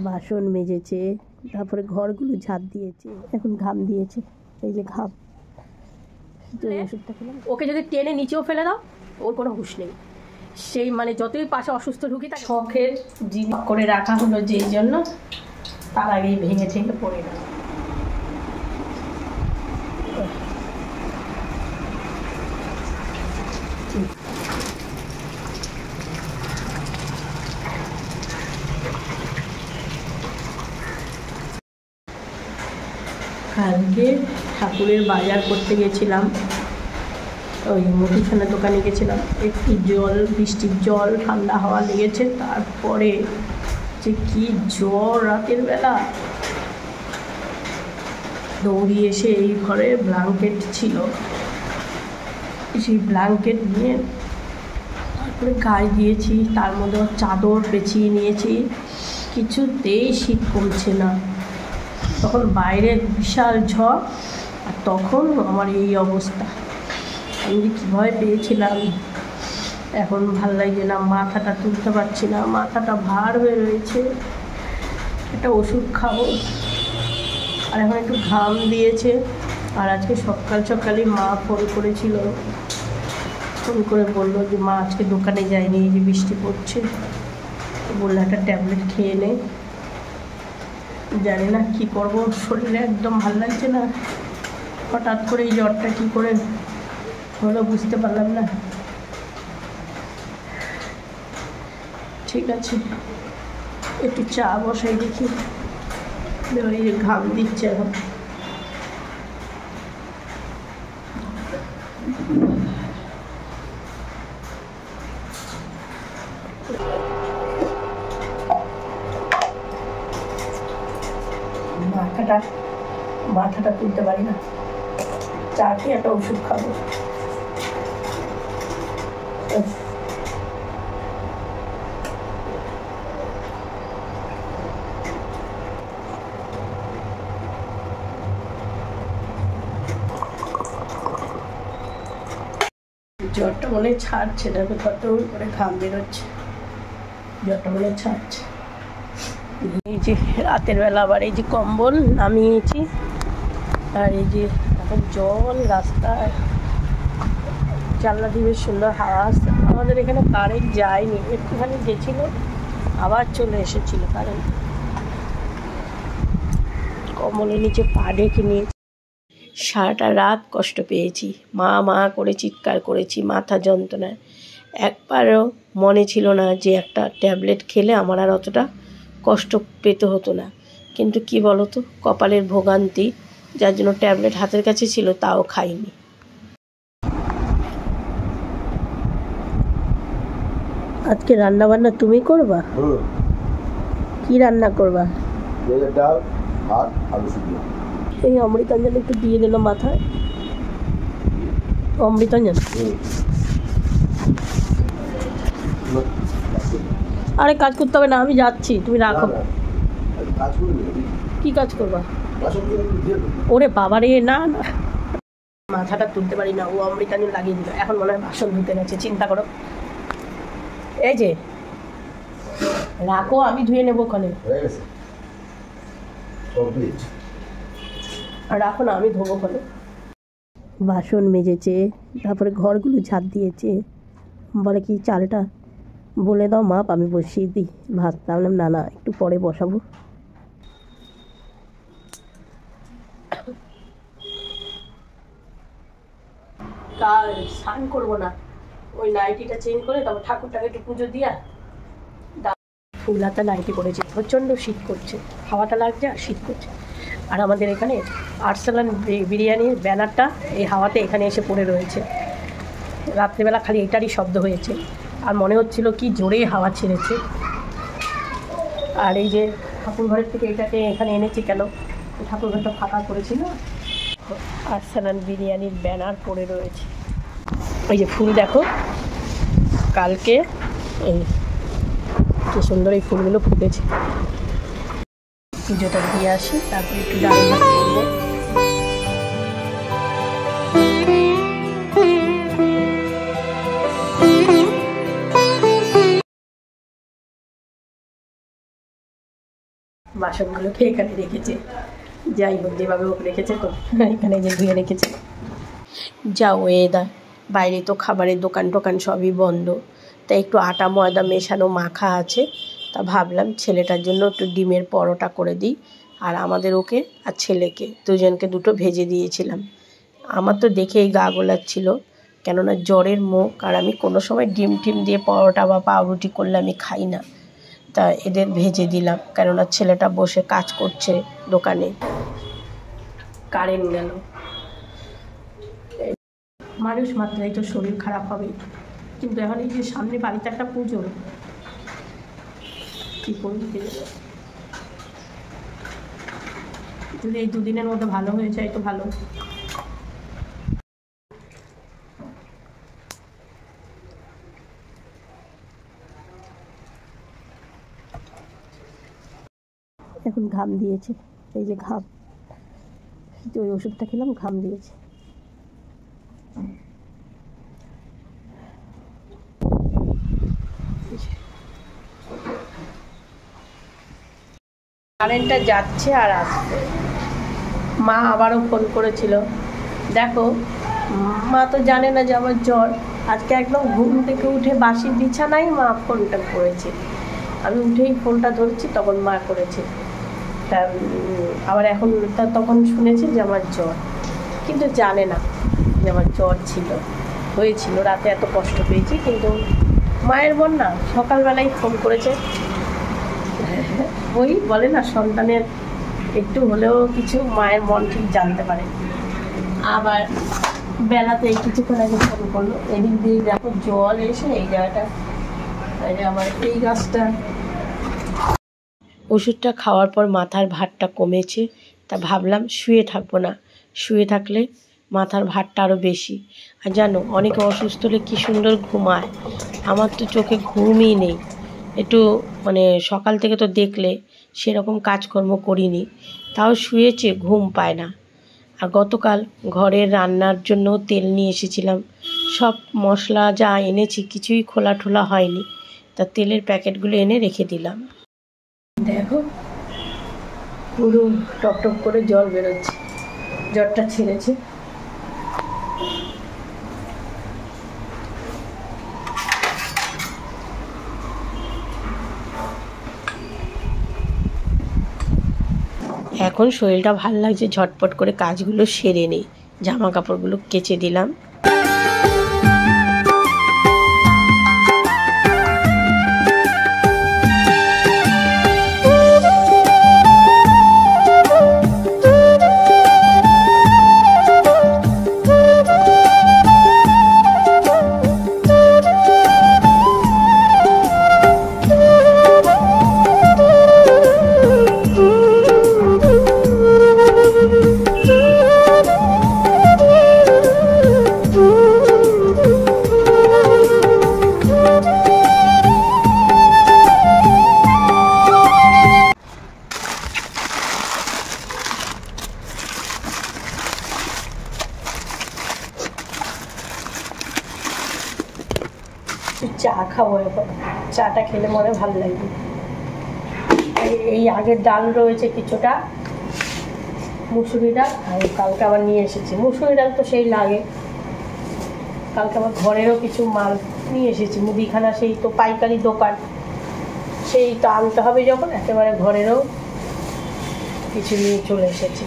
বাসন মেজেছে, তারপরে ঘরগুলো ঝাড় দিয়েছে, এখন ঘাম দিয়েছে, এই যে ঘাম। ওষুধটা খেলাম। ওকে যদি টেনে নিচেও ফেলে দাও ওর কোনো হুঁশ নেই, সেই মানে যতই পাশে অসুস্থ ঢুকি তার শখের জিনিস করে রাখা হলো যেই জন্য তার আগেই ভেঙে ঠেঙে পড়ে গেল। কালকে ঠাকুরের বাজার করতে গেছিলাম, ওই মুদিখানা দোকানে গেছিলাম, একটু জল, বৃষ্টির জল, ঠান্ডা হাওয়া লেগেছে, তারপরে যে কি জ্বর রাতের বেলা। দৌড়ি এসে এই ঘরে ব্ল্যাঙ্কেট ছিল, সেই ব্ল্যাঙ্কেট নিয়ে তারপরে গায়ে দিয়েছি, তার মধ্যে চাদর পেঁচিয়ে নিয়েছি, কিছুতেই শীত কমছে না। তখন বাইরে বিশাল ঝড়, আর তখন আমার এই অবস্থা। আমি যে কীভাবে পেয়েছিলাম, এখন ভাল লাগছে না, মাথাটা তুলতে পারছি না, মাথাটা ভার হয়ে রয়েছে। একটা ওষুধ খাবো, আর এখন একটু ঘাম দিয়েছে। আর আজকে সকাল সকালই মা ফোন করেছিল, ফোন করে বললো যে মা আজকে দোকানে যায়নি, এই যে বৃষ্টি পড়ছে, বললো একটা ট্যাবলেট খেয়ে নে। জানি না কী করবো, শরীরে একদম ভালো লাগছে না। হঠাৎ করে এই জ্বরটা কী করে হলো বুঝতে পারলাম না। ঠিক আছে, একটু চা বসাই দেখি, এই যে ঘাম দিচ্ছে এখন। মাথাটা তুলতে পারি না, চা খেয়ে একটা ওষুধ খাবো। জ্বরটা মনে ছাড়ছে না, কত করে ঘাম বেরোচ্ছে, জ্বরটা মনে ছাড়ছে। এই যে রাতের বেলা আবার এই যে কম্বল নামিয়েছি, আর এই যে এখন জল রাস্তায়, জানলা দিয়ে বেশ সুন্দর হাওয়া আসছে। আমাদের এখানে কারেন্ট যায়নি, একটুখানি গেছিল আবার চলে এসেছিল কারেন্ট। কম্বলের নিচে পা ঢেকে নিয়েছি। সারাটা রাত কষ্ট পেয়েছি, মা মা করে চিৎকার করেছি মাথা যন্ত্রণায়। একবারও মনে ছিল না যে একটা ট্যাবলেট খেলে আমার আর অতটা কষ্ট পেতে হতো না, কিন্তু কি বলতো, কপালের ভোগান্তি, যার জন্য ট্যাবলেট হাতের কাছে ছিল তাও খাইনি। আজকে রান্না বান্না তুমি করবা? কি রান্না করবা? ডাল, ভাত, আলু সিদ্ধ। এই অমৃতাঞ্জন একটু দিয়ে দিল মাথায়, অমৃতাঞ্জন। আরে কাজ করতে হবে না, আমি যাচ্ছি, তুমি রাখো। কি কাজ করবা? ওরে বাবারে, না না, মাথাটা তুলতে পারি না, ও অমৃতাঞ্জন লাগিয়ে দিল, এখন মনে হয় বাসন ধুতে গেছে, চিন্তা করো। এই যে রাখো, আমি ধুয়ে নেবো ওখানে, রাখো না, আমি ধোবো ওখানে। বাসন মেজেছে, তারপরে ঘরগুলো ঝাড় দিয়েছে, বলে কি চালটা বলে দাও মাপ, আমি বসিয়ে দিই ভাত। তাহলে না না, একটু পরে বসাবো। কাল স্নান করবো না, ওই নাইটিটা চেঞ্জ করে তারপর ঠাকুরটাকে একটু পুজো দিয়া ফুল হাতা নাইটি পড়েছে, প্রচণ্ড শীত করছে, হাওয়াটা লাগছে আর শীত করছে। আর আমাদের এখানে আরসালান বিরিয়ানির ব্যানারটা এই হাওয়াতে এখানে এসে পড়ে রয়েছে। রাত্রিবেলা খালি এটারই শব্দ হয়েছে, আর মনে হচ্ছিল কি জোরে হাওয়া ছেড়েছে। আর এই যে ঠাকুর ঘরের থেকে এটাকে এখানে এনেছি কেন, ঠাকুর ঘরটা ফাঁকা করেছিল, আরসালান বিরিয়ানির ব্যানার পড়ে রয়েছে। ওই যে ফুল দেখো, কালকে এই কি সুন্দর এই ফুলগুলো ফুটেছে। পুজোটা দিয়ে আসি, তারপরে একটু ডাল ভাত করবো। বাসনগুলোকে এখানে রেখেছে, যাই হোক যেভাবে হোক রেখেছে তো, এখানে যে ধুয়ে রেখেছে। যা ওয়েদার, বাইরে তো খাবারের দোকান টোকান সবই বন্ধ, তাই একটু আটা ময়দা মেশানো মাখা আছে। তা ভাবলাম ছেলেটার জন্য একটু ডিমের পরোটা করে দিই, আর আমাদের ওকে আর ছেলেকে দুজনকে দুটো ভেজে দিয়েছিলাম। আমার তো দেখেই গা গোলাচ্ছিল, কেননা জ্বরের মুখ, আর আমি কোনো সময় ডিম টিম দিয়ে পরোটা বা পাউরুটি করলে আমি খাই না। তা এদের ভেজে দিলাম, কেননা ছেলেটা বসে কাজ করছে দোকানে। কারেন্ট গেল। মানুষ মাত্রাই তো শরীর খারাপ হবে, কিন্তু এখন এই যে সামনে বাড়িতে একটা পুজো, কী করবি যদি এই দুদিনের মধ্যে ভালো হয়ে যায় তো ভালো। এখন ঘাম দিয়েছে, এই যে ঘাম, ওই ওষুধটা খেলাম ঘাম দিয়েছে। কারেন্টটা যাচ্ছে আর আসছে। মা আবারও ফোন করেছিল, দেখো মা তো জানে না যে আমার জ্বর, আজকে একদম ঘুম থেকে উঠে বাসির বিছানায় মা ফোনটা করেছে, আমি উঠেই ফোনটা ধরছি তখন মা করেছে। তা আবার এখন তখন শুনেছে যে আমার জ্বর, কিন্তু জানে না যে আমার জ্বর হয়েছিল রাতে, এত কষ্ট পেয়েছি। কিন্তু মায়ের মন না, সকালবেলায় ফোন করেছে। ওই বলে না, সন্তানের একটু হলেও কিছু মায়ের মন ঠিক জানতে পারে। আবার বেলাতে কিছুক্ষণ আগে ফোন করলো, এদিক দিয়ে দেখো জল এসে এই জায়গাটা, আবার এই গাছটা। ওষুধটা খাওয়ার পর মাথার ভারটা কমেছে, তা ভাবলাম শুয়ে থাকবো না, শুয়ে থাকলে মাথার ভারটা আরও বেশি। আর জানো, অনেকে অসুস্থ হলে কী সুন্দর ঘুমায়, আমার তো চোখে ঘুমই নেই। একটু মানে সকাল থেকে তো দেখলে সেরকম কাজকর্ম করিনি, তাও শুয়েছে, ঘুম পায় না। আর গতকাল ঘরের রান্নার জন্য তেল নিয়ে এসেছিলাম, সব মশলা যা এনেছি কিছুই খোলা ঠোলা হয়নি, তা তেলের প্যাকেটগুলো এনে রেখে দিলাম। দেখো পুরো টপ টপ করে জল বেরোচ্ছে, জ্বরটা ছেড়েছে। এখন শরীরটা ভাল লাগছে, ঝটপট করে কাজগুলো সেরে নিই। জামা কাপড়গুলো কেচে দিলাম। চা খাবো, এখন চাটা খেলে মনে ভালো লাগবে। এই আগের ডাল রয়েছে কিছুটা, মুসুরি ডাল, আর কালকে আবার নিয়ে এসেছি মুসুরি ডাল, তো সেই লাগে। কালকে আবার ঘরেরও কিছু মাল নিয়ে এসেছি, মুদিখানা সেই তো পাইকারি দোকান, সেই তো আনতে হবে যখন, একেবারে ঘরেরও কিছু নিয়ে চলে এসেছি।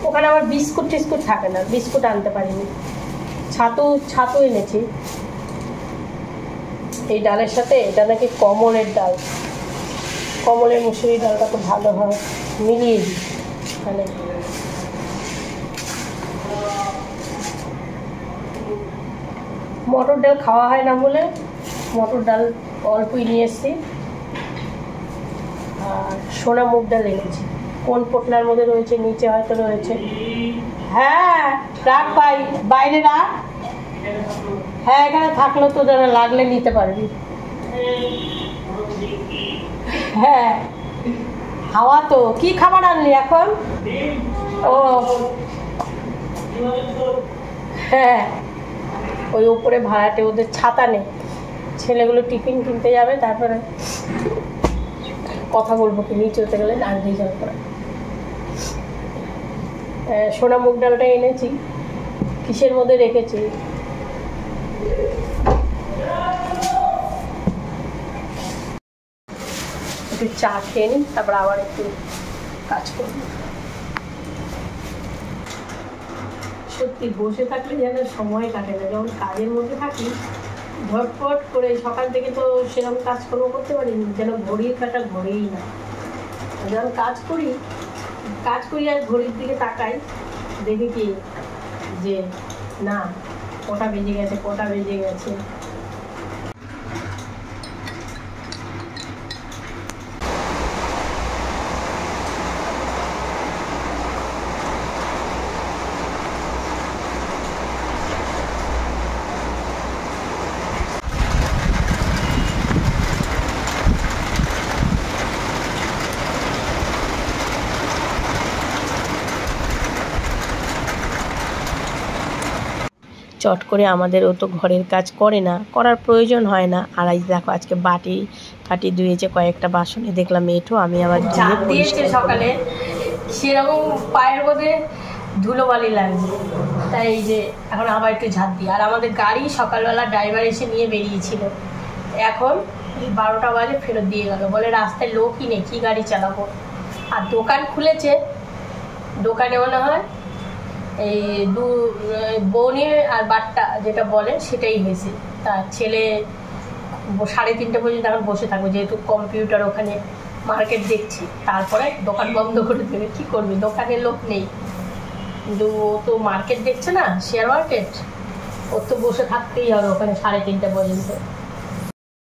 ওখানে আবার বিস্কুট টিস্কুট থাকে না, বিস্কুট আনতে পারিনি। ছাতু এনেছি এই ডালের সাথে, এটা নাকি কমলের ডাল, কমলের মুসুরি ডালটা তো ভালো হয়, মিলিয়ে দিই। মানে মটর ডাল খাওয়া হয় না বলে মটর ডাল অল্পই নিয়ে এসেছি, আর সোনা মুগ ডাল এনেছি, কোন পোটলার মধ্যে রয়েছে, নিচে হয়তো রয়েছে। হ্যাঁ রাখ, বাইরে রাখ। হ্যাঁ এখানে থাকলেও তো যারা লাগলে নিতে পারবি। হ্যাঁ হাওয়া তো। কি খাবার আনলি এখন? ও হ্যাঁ, ওই উপরে ভাড়াটে, ওদের ছাতা নেই, ছেলেগুলো টিফিন কিনতে যাবে, তারপরে কথা বলবো কি নিচে হতে গেলে ডাক দিয়ে যাওয়ার পরে। সোনা মুগ ডালটা এনেছি, কিসের মধ্যে রেখেছি, একটু চা খেয়ে নিই, তারপর আবার একটু কাজ করব। সত্যি বসে থাকলে যেন সময় কাটে না, যখন কাজের মধ্যে থাকি ঝটপট করে সকাল থেকে তো সেরকম কাজকর্ম করতে পারিনি, যেন ঘড়ির কাটা ঘড়েই না। যখন কাজ করি আর ঘড়ির দিকে তাকাই, দেখি কি যে না কটা বেজে গেছে। চট করে আমাদেরও তো ঘরের কাজ করে না, করার প্রয়োজন হয় না। আর আজ দেখো আজকে বাটি টাটি ধুয়েছে, কয়েকটা বাসনে দেখলাম এঁঠো, আমি আবার দিয়েছে সকালে, সেরকম পায়ের মধ্যে ধুলোবালি লাগছে, তাই এই যে এখন আবার একটু ঝাঁট দিই। আর আমাদের গাড়ি সকালবেলা ড্রাইভার এসে নিয়ে বেরিয়েছিল, এখন 12টা বাজে ফেরত দিয়ে গেল, বলে রাস্তায় লোকই নেই, কী গাড়ি চালাবো। আর দোকান খুলেছে, দোকানে মনে হয় এই বৌনি আর বাট্টা যেটা বলে সেটাই হয়েছে। তার ছেলে 3:30 পর্যন্ত এখন বসে থাকবে, যেহেতু কম্পিউটার ওখানে মার্কেট দেখছি, তারপরে দোকান বন্ধ করে দেবে। কী করবে, দোকানে লোক নেই, কিন্তু ও তো মার্কেট দেখছে না, শেয়ার মার্কেট, ওর তো বসে থাকতেই হবে ওখানে 3:30 পর্যন্ত।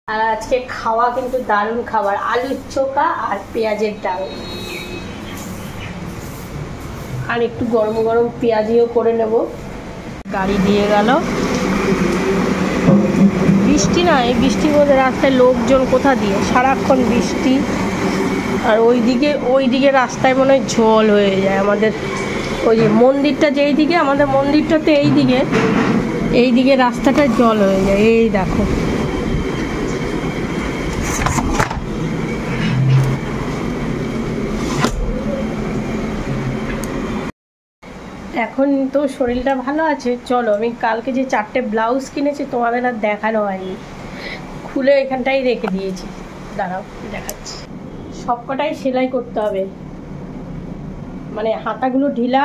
আর আজকে খাওয়া কিন্তু দারুণ খাবার, আলুর চোখা আর পেঁয়াজের ডাল, আর একটু গরম গরম পেঁয়াজিও করে নেব। গাড়ি দিয়ে গেল, বৃষ্টি না, এই বৃষ্টির মধ্যে রাস্তায় লোকজন কোথা দিয়ে, সারাক্ষণ বৃষ্টি। আর ওইদিকে রাস্তায় মনে হয় জল হয়ে যায়। আমাদের ওই যে মন্দিরটা, যেই দিকে আমাদের মন্দিরটা তো এইদিকে রাস্তাটা জল হয়ে যায়। এই দেখো এখন তো শরীরটা ভালো আছে। চলো, আমি কালকে যে 4টে ব্লাউজ কিনেছি তোমাদের আর দেখানো হয়নি, খুলে এখানটাই রেখে দিয়েছি, দাঁড়াও দেখাচ্ছি। সবকটাই সেলাই করতে হবে, মানে হাতাগুলো ঢিলা।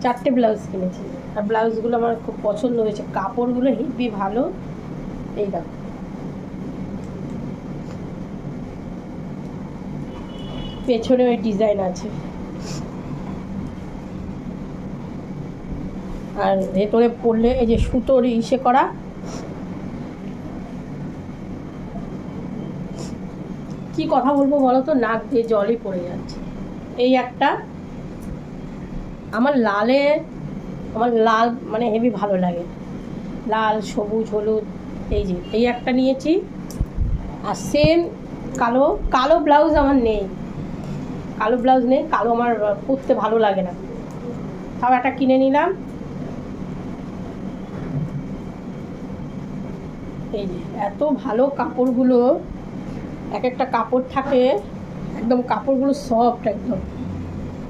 4টে ব্লাউজ কিনেছি, আর ব্লাউজগুলো আমার খুব পছন্দ হয়েছে, কাপড়গুলো হেভি ভালো। এই দেখো, পেছনে ওই ডিজাইন আছে, আর ভেতরে পড়লে এই যে সুতোর ইসে করা। কি কথা বলবো বলো তো, নাক দিয়ে জলই পড়ে যাচ্ছে। এই একটা আমার লাল মানে হেভি ভালো লাগে, লাল সবুজ হলুদ। এই একটা নিয়েছি, আর সেম কালো ব্লাউজ আমার নেই, কালো আমার পরতে ভালো লাগে না, তাও একটা কিনে নিলাম। এই যে এত ভালো কাপড়গুলো, এক একটা কাপড় থাকে একদম, কাপড়গুলো সফট একদম,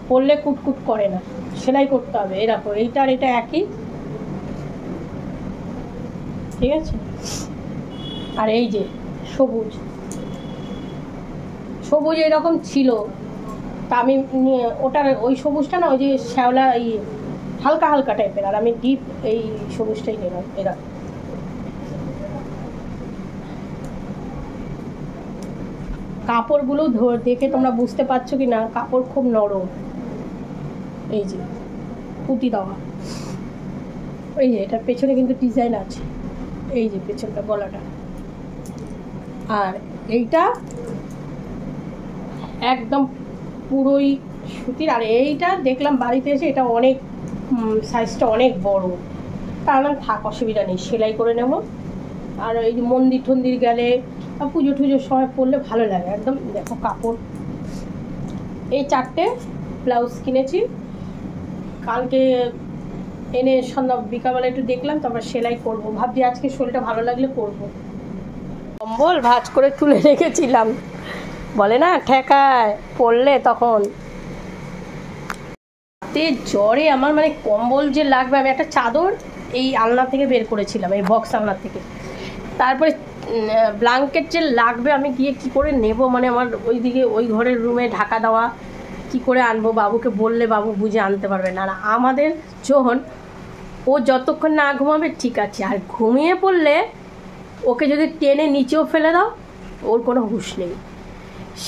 পরলে কুটকুট করে না। সেলাই করতে হবে, এরকম এইটা আর এটা একই, ঠিক আছে। আর এই যে সবুজ এরকম ছিল, তা আমি ওটার ওই সবুজটা না, ওই যে শ্যাওলা হালকা হালকা টাইপের, আর আমি ডিপ এই সবুজটাই নিলাম। এরকম কাপড়গুলো দেখে তোমরা বুঝতে পারছো কি না, কাপড় খুব নরম। এই যে পুঁতি দেওয়া, এই যে এটার পেছনে কিন্তু ডিজাইন আছে, এই যে পেছনটা গলাটা। আর এইটা একদম পুরোই সুতির। আর এইটা দেখলাম বাড়িতে এসে, এটা অনেক সাইজটা অনেক বড়, তার থাক অসুবিধা নেই, সেলাই করে নেব। আর এই যে মন্দির টন্দির গেলে পুজো টুজোর সময় পরলে ভালো লাগে একদম। দেখো কাপড়, এই 4টে ব্লাউজ কিনেছি, কালকে এনে সন্ধ্যা বিকালবেলা একটু দেখলাম, তারপর সেলাই করব, ভাবছি আজকে শরীরটা ভালো লাগলে করব। কম্বল ভাঁজ করে তুলে রেখেছিলাম, বলে না ঠেকায় পড়লে তখন। রাতে জ্বরে আমার মানে কম্বল যে লাগবে, আমি একটা চাদর এই আলনা থেকে বের করেছিলাম, এই বক্স আলনা থেকে। তারপরে ব্ল্যাঙ্কেট যে লাগবে আমি গিয়ে কি করে নেব, মানে আমার ওইদিকে ওই ঘরের রুমে ঢাকা দেওয়া, কি করে আনবো, বাবুকে বললে বাবু বুঝে আনতে পারবে না। আর আমাদের যখন ও যতক্ষণ না ঘুমাবে ঠিক আছে, আর ঘুমিয়ে পড়লে ওকে যদি টেনে নিচেও ফেলে দাও ওর কোনো হুঁশ নেই।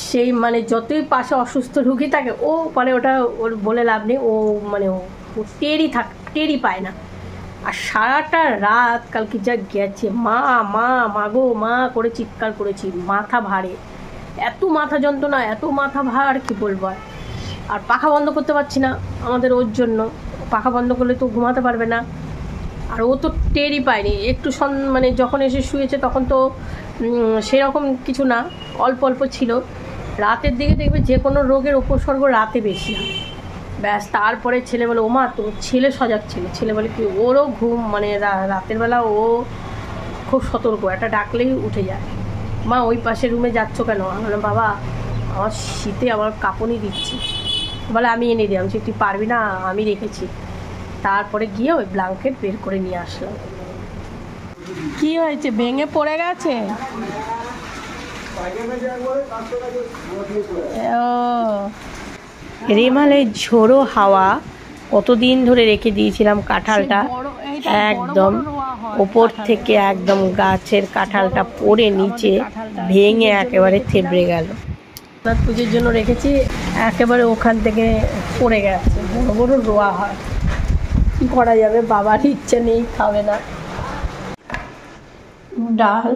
সেই মানে যতই পাশে অসুস্থ রুগী থাকে ও মানে ওটা ওর বলে লাভ নেই, ও মানে ও টেরই পায় না। আর সারাটা রাত কালকে যা গেছে, মা মা মাগো মা করে চিৎকার করেছি, মাথা ভারে, এত মাথা যন্ত্রণা, এত মাথা ভার কি বলবো। আর পাখা বন্ধ করতে পারছি না আমাদের ওর জন্য, পাখা বন্ধ করলে তো ঘুমাতে পারবে না। আর ও তো টেরই পায়নি, একটু মানে যখন এসে শুয়েছে তখন তো সেরকম কিছু না, অল্প অল্প ছিল। রাতের দিকে দেখবে যে কোনো রোগের উপসর্গ রাতে বেশি হয়, ব্যাস। তারপরে ছেলে বলে ওমা তো ছেলে সজাগ ছিল, ছেলে বলে কি ওরও ঘুম মানে রাতের বেলা ও খুব সতর্ক, একটা ডাকলেই উঠে যায়। মা ওই পাশের রুমে যাচ্ছ কেন? আমি বললাম বাবা আমার শীতে আমার কাঁপুনি দিচ্ছে। বলে আমি এনে দিই। আমি তুই পারবি না, আমি রেখেছি। তারপরে গিয়ে ওই ব্ল্যাঙ্কেট বের করে নিয়ে আসলাম। কি হয়েছে, ভেঙে পড়ে গেছে? রেমালের ঝোড়ো হাওয়া, কতদিন ধরে রেখে দিয়েছিলাম কাঁঠালটা, একদম ওপর থেকে একদম গাছের কাঁঠালটা পড়ে নিচে ভেঙে একেবারে থেবড়ে গেল। পুজোর জন্য রেখেছি, একেবারে ওখান থেকে পড়ে গেছে। বড় বড় রোয়া হয়, কি করা যাবে, বাবার ইচ্ছে নেই, খাবে না। ডাল,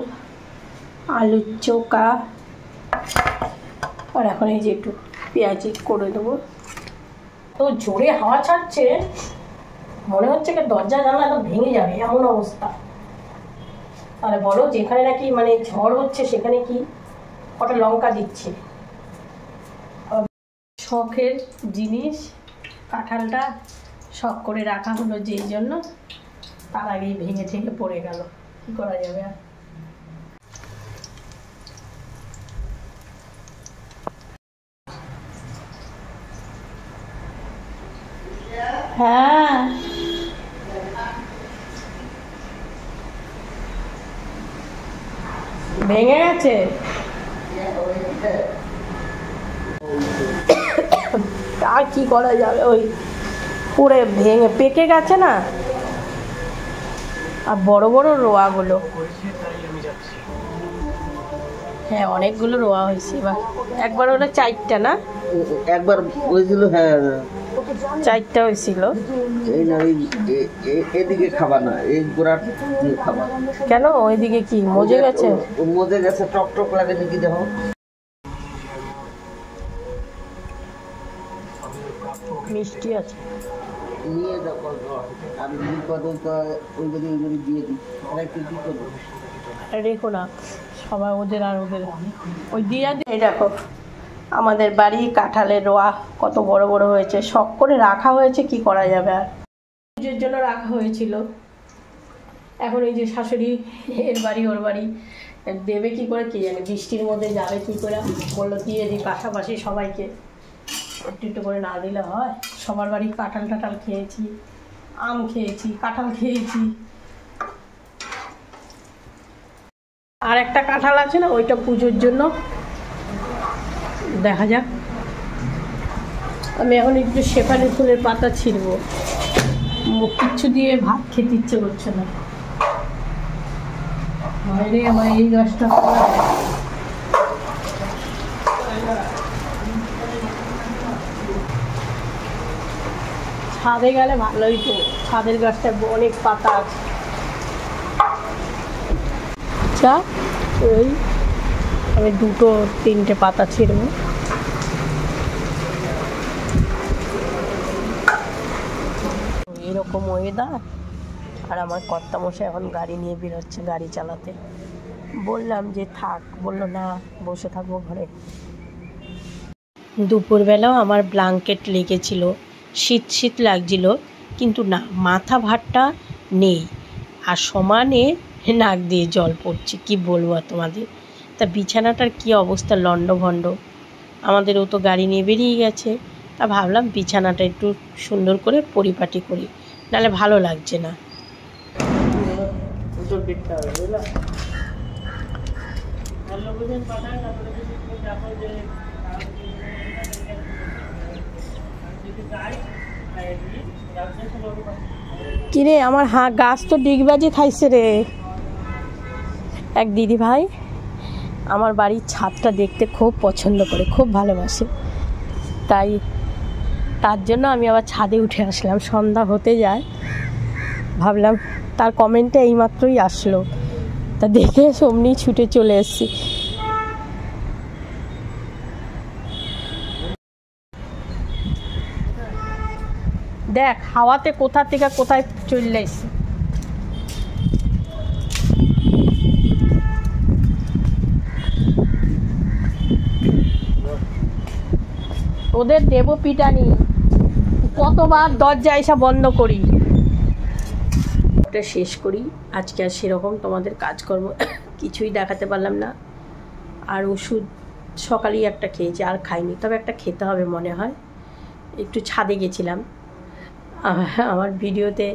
আলুর চোখা, আর এখন এই যে একটু পেঁয়াজি করে দেবো। তো জোরে হাওয়া ছাড়ছে, মনে হচ্ছে কি দরজা জানলা তো ভেঙে যাবে এমন অবস্থা। তাহলে বলো, যেখানে নাকি মানে ঝড় হচ্ছে সেখানে কি কটা লঙ্কা দিচ্ছে। শখের জিনিস কাঁঠালটা শখ করে রাখা হলো যেই জন্য, তার আগেই ভেঙে ঠেঙে পড়ে গেল, কি করা যাবে আর। হ্যাঁ ভেঙে গেছে, আর কি করা যাবে, ওই পুরে ভেঙে পেকে গেছে না। আর বড় বড় রোয়াগুলো, হ্যাঁ অনেকগুলো রোয়া হয়েছে এবার। একবার হলো 4টা না, একবার হয়েছিল, হ্যাঁ 4টা হয়েছিল। এই না এদিকে খাবার না, এই গোড়ার দিয়ে খাবার। কেন ওইদিকে কি মজে গেছে? মজে গেছে, টক টক লাগে নাকি দেখো। মিষ্টি আছে, নিয়ে যাও, আমি ওই দিয়ে দিই, একটু কি করবো রেখো না সবাই, ওদের আর ওদের ওই দিয়ে দিয়ে। দেখো আমাদের বাড়ি কাঁঠালের রোয়া কত বড় বড় হয়েছে, শখ করে রাখা হয়েছে, কি করা যাবে আর। পুজোর জন্য রাখা হয়েছিল, এখন এই যে শাশুড়ি এর বাড়ি ওর বাড়ি দেবে কি করে কি জানে, বৃষ্টির মধ্যে যাবে কি করে। বললো দিয়ে দিই পাশাপাশি সবাইকে, একটু একটু করে না দিলে হয়। সবার বাড়ি কাঁঠাল টাঠাল খেয়েছি, আম খেয়েছি, কাঁঠাল খেয়েছি। আর একটা কাঁঠাল আছে না, ওইটা পুজোর জন্য, দেখা যাক। আমি এখন একটু শেফালি ফুলের পাতা ছিঁড়বো, কিচ্ছু দিয়ে ভাত খেতে ইচ্ছে করছে না। বাইরে আমার এই গাছটা ছাদে গেলে ভালোই তো, ছাদের গাছটা অনেক পাতা আছে। আচ্ছা ওই আমি 2-3টে পাতা ছিঁড়ব। এরকম ওয়েদার, আর আমার কর্তামশাই এখন গাড়ি নিয়ে বেরোচ্ছে গাড়ি চালাতে। বললাম যে থাক, বললো না বসে থাকবো ঘরে। দুপুরবেলাও আমার ব্ল্যাঙ্কেট লেগেছিল, শীত শীত লাগছিল, কিন্তু না মাথা ভারটা নেই। আর সমানে নাক দিয়ে জল পড়ছে, কি বলবো আর তোমাদের। তা বিছানাটার কি অবস্থা, লণ্ডভণ্ড। আমাদেরও তো গাড়ি নিয়ে বেরিয়ে গেছে, তা ভাবলাম বিছানাটা একটু সুন্দর করে পরিপাটি করি, নাহলে ভালো লাগছে না। কিরে আমার গাছ তো ডিগবাজি খাইছে রে। এক দিদি ভাই আমার বাড়ির ছাদটা দেখতে খুব পছন্দ করে, খুব ভালোবাসে, তাই তার জন্য আমি আবার ছাদে উঠে আসলাম। সন্ধ্যা হতে যায়, ভাবলাম তার কমেন্টে এইমাত্রই আসলো, তা দেখে অমনি ছুটে চলে এসেছি। দেখ হাওয়াতে কোথা থেকে কোথায় চলে এসেছি। ওদের দেব পিটানি, কতবার দরজা এসা বন্ধ করি। ওটা শেষ করি আজকে। আর সেরকম তোমাদের কাজকর্ম কিছুই দেখাতে পারলাম না। আর ওষুধ সকালেই একটা খেয়েছি, আর খাইনি, তবে একটা খেতে হবে মনে হয়। একটু ছাদে গেছিলাম, আমার ভিডিওতে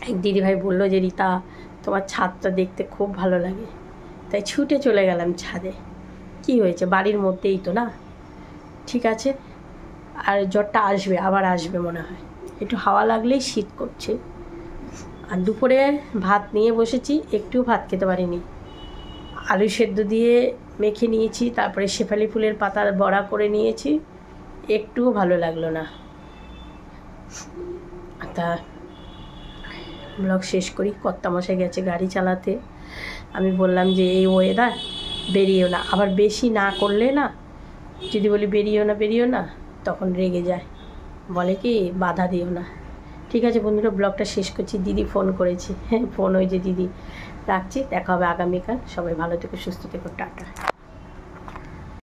এক দিদিভাই বললো যে রীতা তোমার ছাদটা দেখতে খুব ভালো লাগে, তাই ছুটে চলে গেলাম ছাদে। কি হয়েছে, বাড়ির মধ্যেই তো না, ঠিক আছে। আর জ্বরটা আসবে, আবার আসবে মনে হয়, একটু হাওয়া লাগলেই শীত করছে। আর দুপুরে ভাত নিয়ে বসেছি, একটুও ভাত খেতে পারিনি। আলু সেদ্ধ দিয়ে মেখে নিয়েছি, তারপরে শেফালি ফুলের পাতার বড়া করে নিয়েছি, একটুও ভালো লাগলো না। তা ব্লগ শেষ করি। কর্তামশাই গেছে গাড়ি চালাতে। আমি বললাম যে এই ওয়েদার বেরিয়েও না, আবার বেশি না করলে না, যদি বলি বেরিয়েও না তখন রেগে যায়, বলে কি বাধা দিও না। ঠিক আছে বন্ধুরা, ব্লগটা শেষ করছি। দিদি ফোন করেছে, হ্যাঁ ফোন, ওই যে দিদি। রাখছি, দেখা হবে আগামীকাল। সবাই ভালো থেকো, সুস্থ থেকো, টাটা।